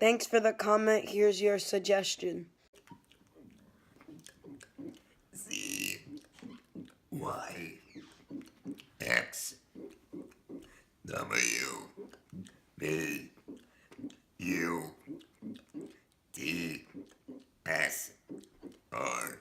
Thanks for the comment. Here's your suggestion. Z, Y, X, W, V, U, T, S, R,